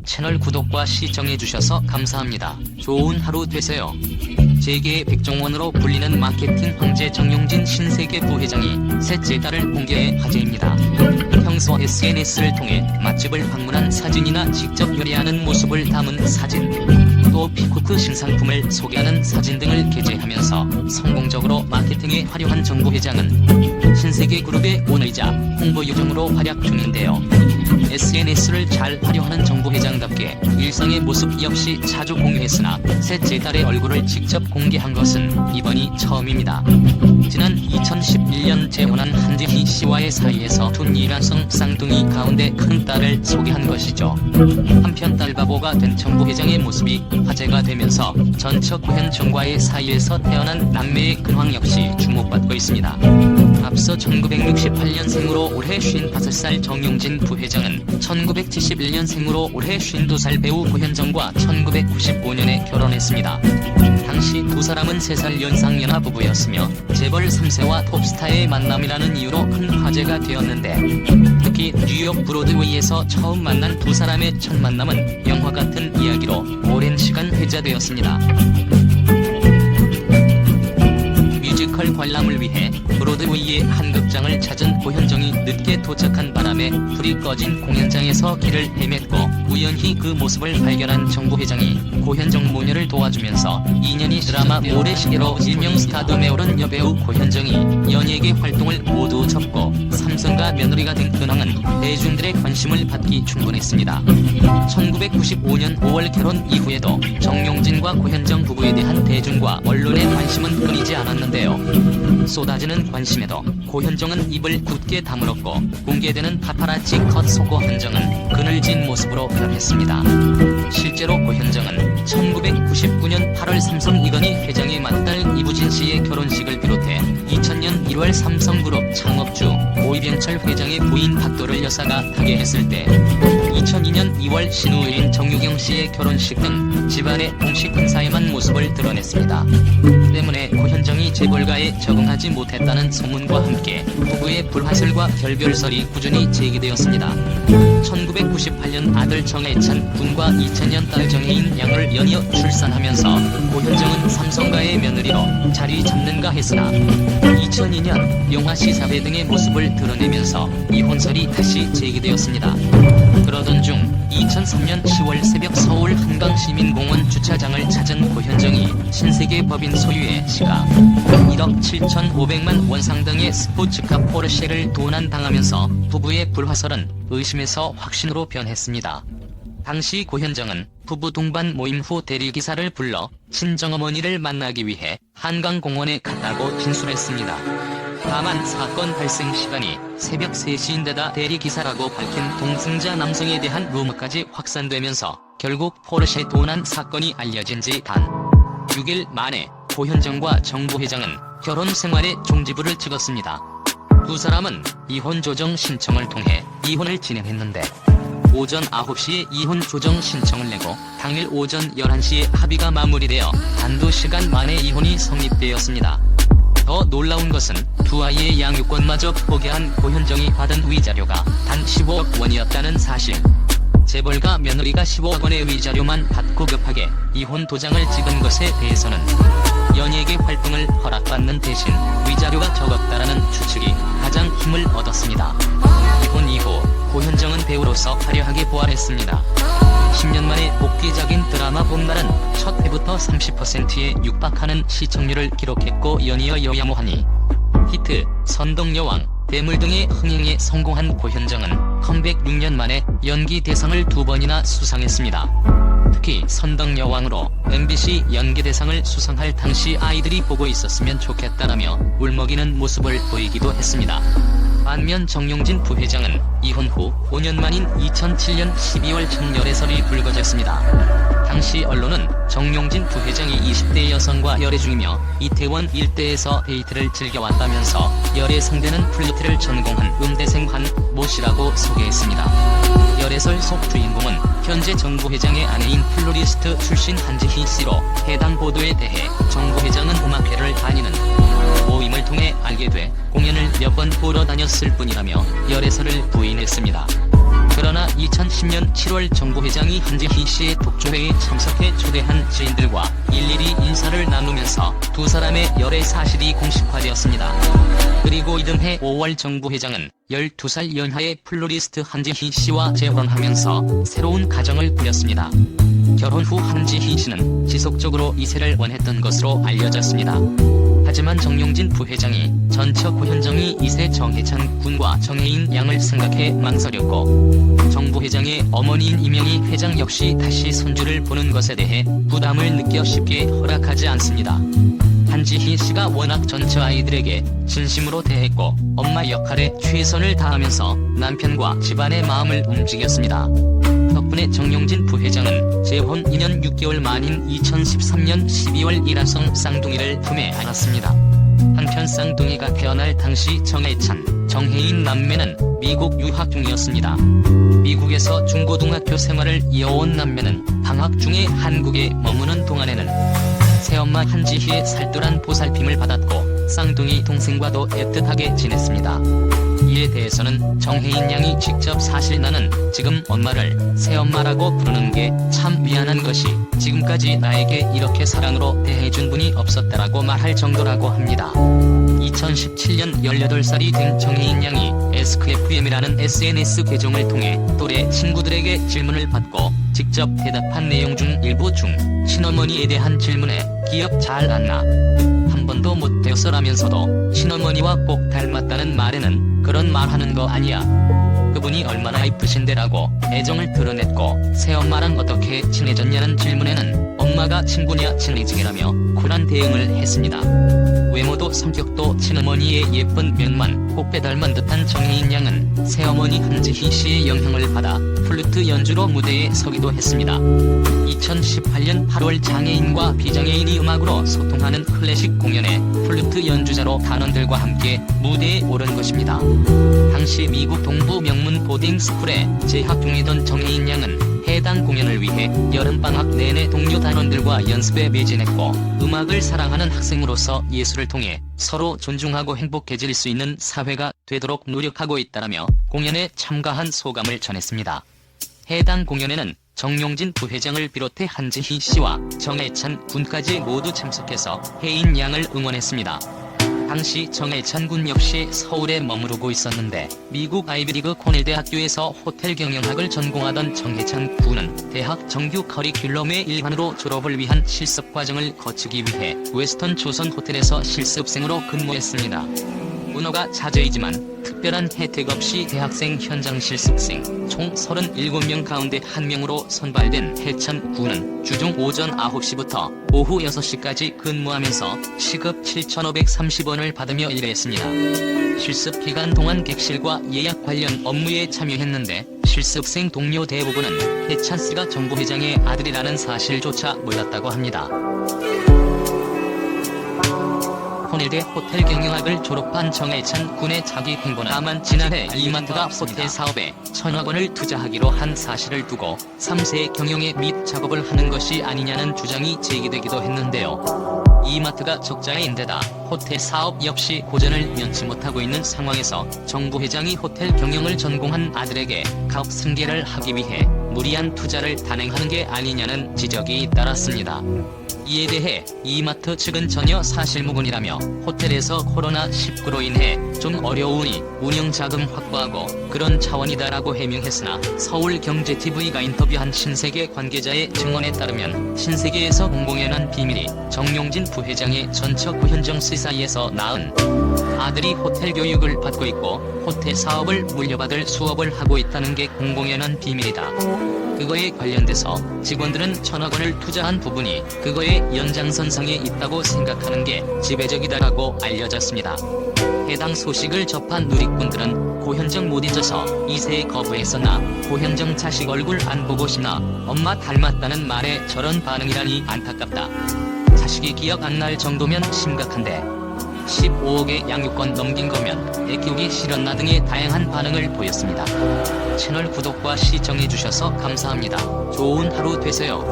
채널 구독과 시청해주셔서 감사합니다. 좋은 하루 되세요. 재계의 백종원으로 불리는 마케팅 황제 정용진 신세계 부회장이 셋째 딸을 공개해 화제입니다. 평소 SNS를 통해 맛집을 방문한 사진이나 직접 요리하는 모습을 담은 사진, 또 피코크 신상품을 소개하는 사진 등을 게재하면서 성공적으로 마케팅에 활용한 정 부회장은 신세계그룹의 오너이자 홍보 요정으로 활약 중인데요. SNS를 잘 활용하는 정 부회장답게 일상의 모습 역시 자주 공유했으나 셋째 딸의 얼굴을 직접 공개한 것은 이번이 처음입니다. 지난 2011년 재혼한 한지희 씨와의 사이에서 둔 일란성 쌍둥이 가운데 큰 딸을 소개한 것이죠. 한편 딸바보가 된 정 부회장의 모습이 화제가 되면서 전처 고현정과의 사이에서 태어난 남매의 근황 역시 주목받고 있습니다. 앞서 1968년생으로 올해 55살 정용진 부회장은 1971년생으로 올해 52살 배우 고현정과 1995년에 결혼했습니다. 당시 두 사람은 3살 연상연하 부부였으며 재벌 3세와 톱스타의 만남이라는 이유로 큰 화제가 되었는데, 특히 뉴욕 브로드웨이에서 처음 만난 두 사람의 첫 만남은 영화 같은 이야기로 오랜 시간 회자되었습니다. 뮤지컬 관람을 위해 브로드웨이의 한 극장을 찾은 고현정이 늦게 도착한 바람에 불이 꺼진 공연장에서 길을 헤맸고, 우연히 그 모습을 발견한 정 부회장이 고현정 모녀를 도와주면서 2년이 드라마 모래시계로 일명 스타덤에 오른 여배우 고현정이 연예계 활동을 모두 접고 삼성과 며느리가 된 근황은 대중들의 관심을 받기 충분했습니다. 1995년 5월 결혼 이후에도 정용진과 고현정 부부에 대한 대중과 언론의 관심은 끊이지 않았는데요. 쏟아지는 관심에도 고현정은 입을 굳게 다물었고, 공개되는 파파라치 컷 속고 현정은 그늘진 모습으로 변했습니다. 실제로 고현정은 1999년 8월 삼성 이건희 회장의 맏딸 이부진 씨의 결혼식을 비롯해 2000년 1월 삼성그룹 창업주 오이병철 회장의 부인 박도를 여사가 타게 했을 때, 2002년 2월 신우이인 정유경 씨의 결혼식 등 집안의 공식 행사에만 모습을 드러냈습니다. 때문에 고현정이 재벌가에 적응하지 못했다는 소문과 함께 부부의 불화설과 결별설이 꾸준히 제기되었습니다. 1998년 아들 정해찬 군과 2000년 딸 정혜인 양을 연이어 출산하면서 고현정은 삼성가의 며느리로 자리 잡는가 했으나 2002년 영화 시사회 등의 모습을 드러내면서 이혼설이 다시 제기되었습니다. 그러던 중 2003년 10월 새벽 서울 한강시민공원 주차장을 찾은 고현정이 신세계 법인 소유의 시가 1억 7,500만 원 상당의 스포츠카 포르쉐를 도난당하면서 부부의 불화설은 의심에서 확신으로 변했습니다. 당시 고현정은 부부 동반 모임 후 대리기사를 불러 친정어머니를 만나기 위해 한강공원에 갔다고 진술했습니다. 다만 사건 발생 시간이 새벽 3시인데다 대리기사라고 밝힌 동승자 남성에 대한 루머까지 확산되면서 결국 포르쉐 도난 사건이 알려진 지 단 6일 만에 고현정과 정 부회장은 결혼 생활에 종지부를 찍었습니다. 두 사람은 이혼 조정 신청을 통해 이혼을 진행했는데, 오전 9시에 이혼 조정 신청을 내고 당일 오전 11시에 합의가 마무리되어 한두 시간 만에 이혼이 성립되었습니다. 더 놀라운 것은 두 아이의 양육권마저 포기한 고현정이 받은 위자료가 단 15억 원이었다는 사실. 재벌가 며느리가 15억 원의 위자료만 받고 급하게 이혼 도장을 찍은 것에 대해서는 연예계 활동을 허락받는 대신 위자료가 적었다라는 추측이 가장 힘을 얻었습니다. 이혼 이후 고현정은 배우로서 화려하게 부활했습니다. 10년 만에 복귀작인 드라마 봄날은 첫 회부터 30%에 육박하는 시청률을 기록했고, 연이어 여야모하니 히트, 선덕여왕, 괴물 등의 흥행에 성공한 고현정은 컴백 6년 만에 연기 대상을 2번이나 수상했습니다. 특히 선덕여왕으로 MBC 연기대상을 수상할 당시 아이들이 보고 있었으면 좋겠다라며 울먹이는 모습을 보이기도 했습니다. 반면 정용진 부회장은 이혼 후 5년 만인 2007년 12월 첫 열애설이 불거졌습니다. 당시 언론은 정용진 부회장이 20대 여성과 열애 중이며 이태원 일대에서 데이트를 즐겨왔다면서 열애 상대는 플루트를 전공한 음대생 한모 씨라고 소개했습니다. 열애설 속 주인공은 현재 정 부회장의 아내인 플로리스트 출신 한지희 씨로, 해당 보도에 대해 정 부회장은 음악회를 다니는 모임을 통해 알게 돼 공연을 몇 번 보러 다녔을 뿐이라며 열애설을 부인했습니다. 그러나 2010년 7월 정부 회장이 한지희 씨의 독조회에 참석해 초대한 지인들과 일일이 인사를 나누면서 두 사람의 열애 사실이 공식화되었습니다. 그리고 이듬해 5월 정부 회장은 12살 연하의 플로리스트 한지희 씨와 재혼하면서 새로운 가정을 꾸렸습니다. 결혼 후 한지희 씨는 지속적으로 이세를 원했던 것으로 알려졌습니다. 하지만 정용진 부회장이 전처 고현정이 이세 정해찬 군과 정혜인 양을 생각해 망설였고, 정부 회장의 어머니인 이명희 회장 역시 다시 손주를 보는 것에 대해 부담을 느껴 쉽게 허락하지 않습니다. 한지희 씨가 워낙 전처 아이들에게 진심으로 대했고 엄마 역할에 최선을 다하면서 남편과 집안의 마음을 움직였습니다. 덕분에 정용진 부회장은 재혼 2년 6개월 만인 2013년 12월 일화성 쌍둥이를 품에 안았습니다. 한편 쌍둥이가 태어날 당시 정혜찬, 정혜인 남매는 미국 유학 중이었습니다. 미국에서 중고등학교 생활을 이어온 남매는 방학 중에 한국에 머무는 동안에는 새엄마 한지희의 살뜰한 보살핌을 받았고 쌍둥이 동생과도 애틋하게 지냈습니다. 이에 대해서는 정혜인 양이 직접 사실 나는 지금 엄마를 새엄마라고 부르는 게 참 미안한 것이 지금까지 나에게 이렇게 사랑으로 대해준 분이 없었다라고 말할 정도라고 합니다. 2017년 18살이 된 정혜인 양이 SKFM이라는 SNS 계정을 통해 또래 친구들에게 질문을 받고 직접 대답한 내용 중 일부 중 친어머니에 대한 질문에 기억 잘 안 나. 한 번도 못 되었어라면서도 친어머니와 꼭 닮았다는 말에는 그런 말 하는 거 아니야. 그분이 얼마나 이쁘신데라고 애정을 드러냈고, 새엄마랑 어떻게 친해졌냐는 질문에는 엄마가 친구냐 친해지기라며 쿨한 대응을 했습니다. 외모도 성격도 친어머니의 예쁜 면만 꼭 빼닮은 듯한 정혜인 양은 새어머니 한지희 씨의 영향을 받아 플루트 연주로 무대에 서기도 했습니다. 2018년 8월 장애인과 비장애인이 음악으로 소통하는 클래식 공연에 플루트 연주자로 단원들과 함께 무대에 오른 것입니다. 당시 미국 동부 명문 보딩스쿨에 재학 중이던 정혜인 양은 해당 공연을 위해 여름방학 내내 동료 단원들과 연습에 매진했고, 음악을 사랑하는 학생으로서 예술을 통해 서로 존중하고 행복해질 수 있는 사회가 되도록 노력하고 있다라며 공연에 참가한 소감을 전했습니다. 해당 공연에는 정용진 부회장을 비롯해 한지희 씨와 정혜찬 군까지 모두 참석해서 혜인 양을 응원했습니다. 당시 정혜찬 군 역시 서울에 머무르고 있었는데 미국 아이비리그 코넬대학교에서 호텔 경영학을 전공하던 정혜찬 군은 대학 정규 커리큘럼의 일환으로 졸업을 위한 실습 과정을 거치기 위해 웨스턴 조선 호텔에서 실습생으로 근무했습니다. 문어가 자제이지만 특별한 혜택 없이 대학생 현장 실습생 총 37명 가운데 1명으로 선발된 혜찬 군은 주중 오전 9시부터 오후 6시까지 근무하면서 시급 7,530원을 받으며 일했습니다. 실습 기간 동안 객실과 예약 관련 업무에 참여했는데 실습생 동료 대부분은 혜찬 씨가 정부 회장의 아들이라는 사실조차 몰랐다고 합니다. 코넬대 호텔 경영학을 졸업한 정혜찬 군의 자기 행보는 다만 지난해 이마트가 호텔 사업에 1,000억 원을 투자하기로 한 사실을 두고 3세 경영에 및 작업을 하는 것이 아니냐는 주장이 제기되기도 했는데요. 이마트가 적자인데다 호텔 사업 역시 고전을 면치 못하고 있는 상황에서 정부 회장이 호텔 경영을 전공한 아들에게 가업 승계를 하기 위해 무리한 투자를 단행하는 게 아니냐는 지적이 잇따랐습니다. 이에 대해 이마트 측은 전혀 사실무근이라며 호텔에서 코로나19로 인해 좀 어려우니 운영자금 확보하고 그런 차원이다라고 해명했으나 서울경제TV가 인터뷰한 신세계 관계자의 증언에 따르면 신세계에서 공공연한 비밀이 정용진 부회장의 전처 고현정 씨 사이에서 낳은 아들이 호텔 교육을 받고 있고 호텔 사업을 물려받을 수업을 하고 있다는 게 공공연한 비밀이다. 그거에 관련돼서 직원들은 1,000억 원을 투자한 부분이 그거의 연장선상에 있다고 생각하는 게 지배적이다라고 알려졌습니다. 해당 소식을 접한 누리꾼들은 고현정 못 잊어서 2세에 거부했었나, 고현정 자식 얼굴 안 보고 싶나, 엄마 닮았다는 말에 저런 반응이라니 안타깝다. 자식이 기억 안 날 정도면 심각한데 15억의 양육권 넘긴 거면 애 키우기 싫었나 등의 다양한 반응을 보였습니다. 채널 구독과 시청해주셔서 감사합니다. 좋은 하루 되세요.